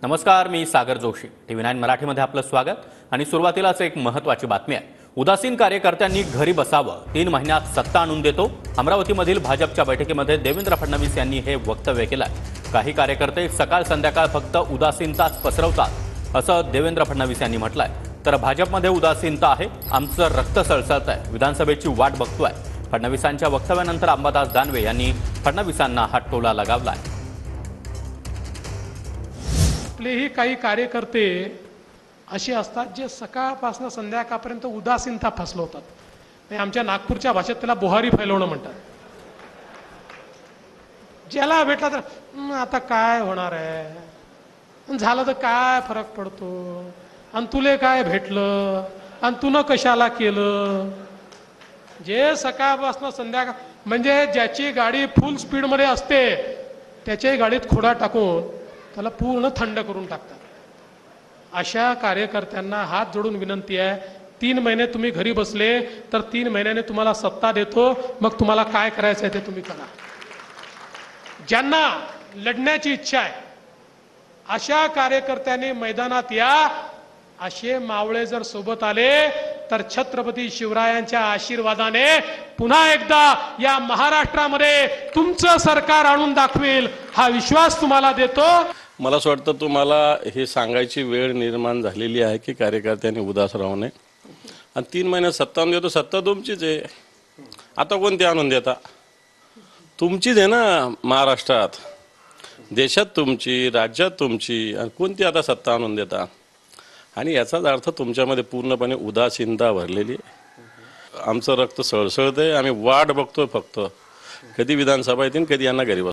नमस्कार, मी सागर जोशी. TV9 मराठीमध्ये आपलं स्वागत. आणि सुरुवातीलाच एक महत्त्वाची बातमी आहे. उदासीन कार्यकर्त्यांनी घरी बसावं, 3 महिन्यात सत्ता आणून देतो. अमरावतीमधील भाजपच्या बैठकीमध्ये देवेंद्र फडणवीस यांनी हे वक्तव्य केलंय. काही कार्यकर्ते सकाळ संध्याकाळ फक्त उदासीनताच पसरवतात असं देवेंद्र फडणवीस यांनी म्हटलंय. तर भाजपमध्ये उदासीनता आहे, आमचं रक्त सळसळतंय, विधानसभेची वाट बघतोय. फडणवीसांच्या वक्तव्यानंतर अंबादास दानवे यांनी फडणवीसांना हा टोला लगावलाय. आपलेही काही कार्यकर्ते असे असतात जे सकाळपासून संध्याकाळपर्यंत उदासीनता फसवतात. म्हणजे आमच्या नागपूरच्या भाषेत त्याला बोहारी फैलवणं म्हणतात. ज्याला भेटला तर आता काय होणार आहे, झालं तर काय फरक पडतो, आणि तुले काय भेटलं, आणि तुनं कशाला केलं. जे सकाळपासून संध्याकाळ म्हणजे ज्याची गाडी फुल स्पीडमध्ये असते त्याच्याही गाडीत खोडा टाकून त्याला पूर्ण थंड करून टाकतात. अशा कार्यकर्त्यांना हात जोडून विनंती आहे, 3 महिने तुम्ही घरी बसले तर 3 महिन्याने तुम्हाला सत्ता देतो, मग तुम्हाला काय करायचं आहे ते तुम्ही करा. ज्यांना लढण्याची इच्छा आहे अशा कार्यकर्त्यांनी मैदानात या. असे मावळे जर सोबत आले तर छत्रपती शिवरायांच्या आशीर्वादाने पुन्हा एकदा या महाराष्ट्रामध्ये तुमचं सरकार आणून दाखवेल, हा विश्वास तुम्हाला देतो. मला असं वाटतं तुम्हाला हे सांगायची वेळ निर्माण झालेली आहे की कार्यकर्त्यांनी उदास राहू नये. आणि 3 महिन्यात सत्ता आणून देतो. सत्ता तुमचीच आहे. आता कोणती आणून देता? तुमचीच आहे ना. महाराष्ट्रात, देशात तुमची, राज्यात तुमची, आणि कोणती आता सत्ता आणून देता? आणि याचाच अर्थ तुमच्यामध्ये पूर्णपणे उदासीनता भरलेली आहे. आमचं रक्त सळसळतंय. आम्ही वाट बघतोय फक्त कधी विधानसभा येतील, कधी यांना घरी बस.